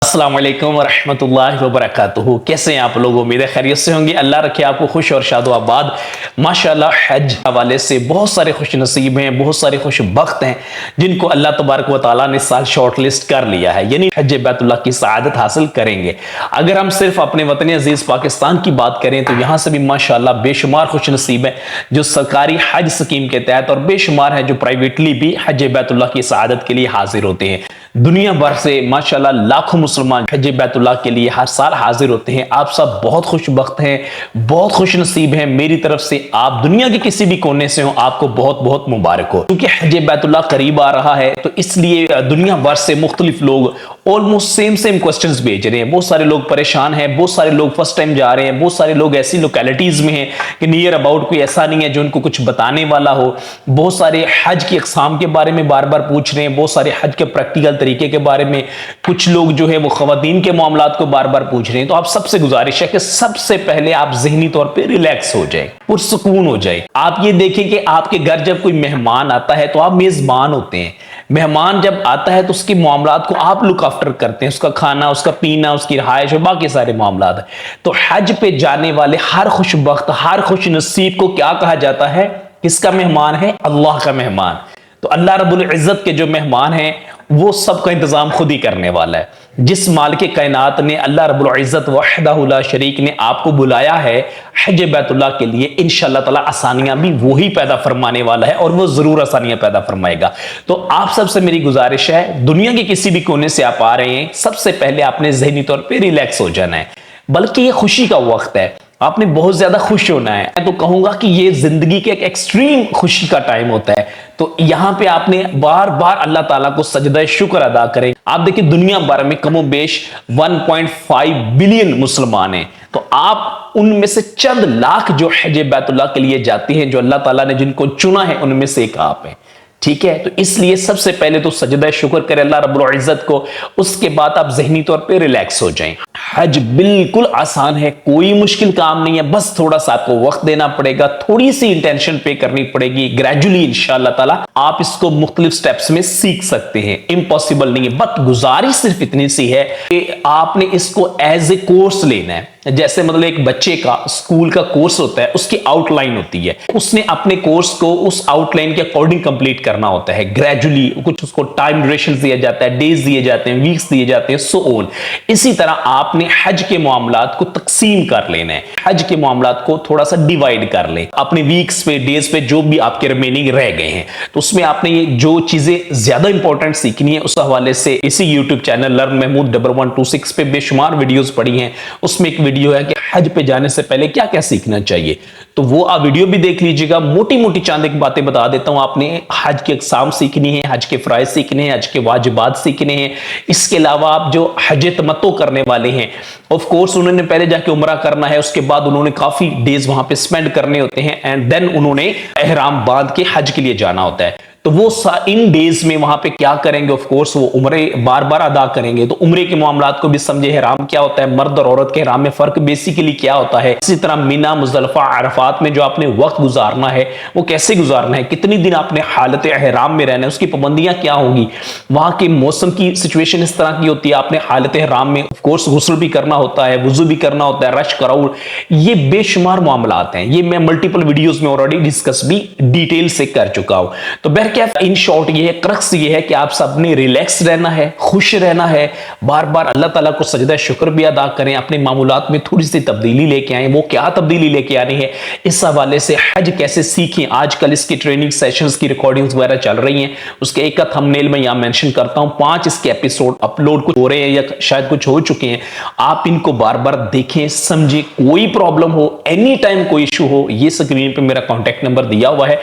अस्सलाम वालेकुम वरहमतुल्लाहि वबरकातुहू। कैसे हैं आप लोग? उम्मीद है खैरियत से होंगे। अल्लाह रखे आपको खुश और शादोआबाद। माशाल्लाह हज हवाले से बहुत सारे खुश नसीब हैं, बहुत सारे खुश बख्त हैं जिनको अल्लाह तबारक व तआला ने इस साल शॉर्ट लिस्ट कर लिया है, यानी हज बैतुल्लाह की सआदत हासिल करेंगे। अगर हम सिर्फ अपने वतन अजीज पाकिस्तान की बात करें तो यहाँ से भी माशाल्लाह बेशुमार खुश नसीब हैं जो सरकारी हज स्कीम के तहत, और बेशुमार हैं जो प्राइवेटली भी हज बैतुल्लाह की सआदत के लिए हाजिर होते हैं। दुनिया भर से माशाल्लाह लाखों मुसलमान हज बैतुल्लाह के लिए हर साल हाजिर होते हैं। आप सब बहुत खुशबख्त हैं, बहुत खुश नसीब हैं। मेरी तरफ से आप दुनिया के किसी भी कोने से हो, आपको बहुत बहुत मुबारक हो। क्योंकि हज बैतुल्लाह करीब आ रहा है तो इसलिए दुनिया भर से मुख्तलिफ लोग ऑलमोस्ट सेम क्वेश्चंस भेज रहे हैं। बहुत सारे लोग परेशान हैं, बहुत सारे लोग फर्स्ट टाइम जा रहे हैं, बहुत सारे लोग ऐसी लोकेलिटीज में हैं कि नियर अबाउट कोई ऐसा नहीं है जो उनको कुछ बताने वाला हो। बहुत सारे हज की अक़साम के बारे में बार बार पूछ रहे हैं, बहुत सारे हज के प्रैक्टिकल तरीके के बारे में, कुछ लोग जो है वो खवातीन के मामलात को बार बार पूछ रहे हैं। तो आप सबसे गुजारिश है कि सबसे पहले आप ज़हनी तौर पे रिलैक्स हो जाए, पुरसुकून हो जाए। आप ये देखें कि आपके घर जब कोई मेहमान आता है तो आप मेजबान होते हैं। मेहमान जब आता है तो उसके मामलात को आप लुक आफ्टर करते हैं, उसका खाना, उसका पीना, उसकी रहायश और बाकी सारे मामलात। तो हज पे जाने वाले हर खुशबख्त, हर खुश नसीब को क्या कहा जाता है? किसका मेहमान है? अल्लाह का मेहमान। तो अल्लाह रब्बुल इज्जत के जो मेहमान हैं वो सबका इंतजाम खुद ही करने वाला है। जिस मालिक कायनात ने, अल्लाह रब्बुल इज्जत वहदहु ला शरीक ने आपको बुलाया है हज बैतुल्लाह के लिए, इंशाअल्लाह ताला आसानियां भी वही पैदा फरमाने वाला है और वो जरूर आसानियां पैदा फरमाएगा। तो आप सबसे मेरी गुजारिश है, दुनिया के किसी भी कोने से आप आ रहे हैं, सबसे पहले आपने ज़हनी तौर पर रिलैक्स हो जाना है। बल्कि ये खुशी का वक्त है, आपने बहुत ज्यादा खुश होना है। मैं तो कहूंगा कि ये जिंदगी के एक एक्सट्रीम खुशी का टाइम होता है। तो यहां पे आपने बार बार अल्लाह ताला को सजदा शुक्र अदा करें। आप देखिए दुनिया भर में कमो बेश 1.5 बिलियन मुसलमान हैं, तो आप उनमें से चंद लाख जो हज बैतुल्लाह के लिए जाते हैं, जो अल्लाह ताला ने जिनको चुना है, उनमें से एक आप हैं। ठीक है, तो इसलिए सबसे पहले तो सजदा शुक्र करें अल्लाह रब्बुल इज्जत को, उसके बाद आप ज़हनी तौर पे रिलैक्स हो जाएं। हज बिल्कुल आसान है, कोई मुश्किल काम नहीं है, बस थोड़ा सा आपको वक्त देना पड़ेगा, थोड़ी सी इंटेंशन पे करनी पड़ेगी। ग्रेजुअली इंशाअल्लाह ताला आप इसको मुख्तलिफ स्टेप्स में सीख सकते हैं, इम्पॉसिबल नहीं है। बट गुजारिश सिर्फ इतनी सी है कि आपने इसको एज ए कोर्स लेना है। जैसे मतलब एक बच्चे का स्कूल का कोर्स होता है, उसकी आउटलाइन होती है, उसने अपने कोर्स को उस आउटलाइन के अकॉर्डिंग कंप्लीट करना होता है। ग्रेजुअली कुछ उसको टाइम ड्यूरेशन दिया जाता है, डेज दिए जाते हैं, वीक्स दिए जाते हैं, सो ऑन। इसी तरह आपने हज के मामलात को तकसीम कर लेना है, हज के मामलात को थोड़ा सा डिवाइड कर ले अपने वीक्स पे, डेज पे, जो भी आपके रिमेनिंग रह गए हैं। तो उसमें आपने ये जो चीजें ज्यादा इंपॉर्टेंट सीखनी है, उस हवाले से इसी यूट्यूब चैनल लर्न महमूद 1126 पे बेशुमार वीडियोस पड़ी हैं। उसमें एक वीडियो है कि हज पे जाने से पहले क्या क्या सीखना चाहिए, तो वो आप वीडियो भी देख लीजिएगा। मोटी मोटी चंद एक बातें बता देता हूं। आपने हज के अक़साम सीखनी है, हज के फ़राइज़ सीखने हैं, हज के वाजिबात सीखने हैं। इसके अलावा आप जो हज तमत्तो करने वाले हैं, ऑफ कोर्स उन्होंने पहले जाके उम्रा करना है, उसके बाद उन्होंने काफी डेज वहां पे स्पेंड करने होते हैं, एंड देन उन्होंने एहराम बांध के हज के लिए जाना होता है। तो वो इन डेज में वहां पे क्या करेंगे? ऑफ कोर्स वो उम्रे बार बार अदा करेंगे। तो उम्रे के मामलात को भी समझे, हराम क्या होता है, मर्द और औरत के हराम में फर्क बेसिकली क्या होता है। इसी तरह मीना, मुज़दलिफ़ा, अरफात में जो आपने वक्त गुजारना है वो कैसे गुजारना है, कितनी दिन आपने हालत एहराम में रहना है, उसकी पाबंदियां क्या होंगी, वहां के मौसम की सिचुएशन इस तरह की होती है। आपने हालत एहराम में ऑफ कोर्स गुस्ल भी करना होता है, वुजू भी करना होता है, रश कराउल, ये बेशुमार मामलात हैं। ये मैं मल्टीपल वीडियोज में ऑलरेडी डिस्कस भी डिटेल से कर चुका हूं। तो इन शॉर्ट ये है, क्रक्स ये है कि आप सबने रिलैक्स रहना है, खुश रहना है, बार बार अल्लाह ताला को सजदा शुक्र भी अदा करें, अपने मामूलात में थोड़ी सी तब्दीली लेके आए। वो क्या तब्दीली लेके आनी है, इस हवाले से हज कैसे सीखें, आजकल इसकी ट्रेनिंग सेशंस की रिकॉर्डिंग्स वगैरह चल रही हैं, उसके एक का थंबनेल में यहां मेंशन करता हूं। 5 इसके एपिसोड अपलोड कुछ हो रहे हैं या शायद कुछ हो चुके हैं। आप इनको बार बार देखें, समझें। कोई प्रॉब्लम हो, एनी टाइम कोई इशू हो, ये स्क्रीन पे मेरा कॉन्टैक्ट नंबर दिया हुआ है,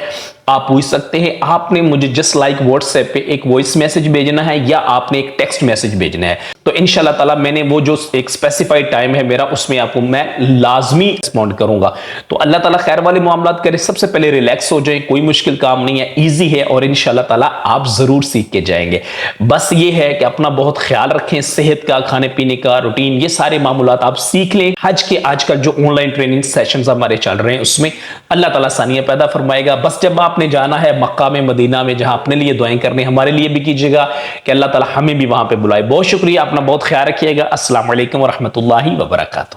आप पूछ सकते हैं। आपने मुझे जस्ट लाइक व्हाट्सएप पे एक वॉइस मैसेज भेजना है या आपने एक टेक्स्ट मैसेज भेजना है। तो इंशाल्लाह ताला मैंने वो जो एक स्पेसिफाइड टाइम है मेरा, उसमें आपको मैं लाजमी रिस्पॉन्ड करूंगा। तो अल्लाह ताला खैर वाले मामलात करे। सबसे पहले रिलैक्स हो जाए, कोई मुश्किल काम नहीं है, ईजी है और इंशाल्लाह ताला आप जरूर सीख के जाएंगे। बस ये है कि अपना बहुत ख्याल रखें, सेहत का, खाने पीने का रूटीन, ये सारे मामलात आप सीख लें। हज के आजकल जो ऑनलाइन ट्रेनिंग सेशंस हमारे चल रहे हैं उसमें अल्लाह ताला आसानियां पैदा फरमाएगा। बस जब आप आपने जाना है मक्का में, मदीना में, जहां अपने लिए दुआएं करनी, हमारे लिए भी कीजिएगा कि अल्लाह ताला हमें भी वहां पे बुलाए। बहुत शुक्रिया, अपना बहुत ख्याल रखिएगा। अस्सलाम वालेकुम व रहमतुल्लाहि व बरकातुहू।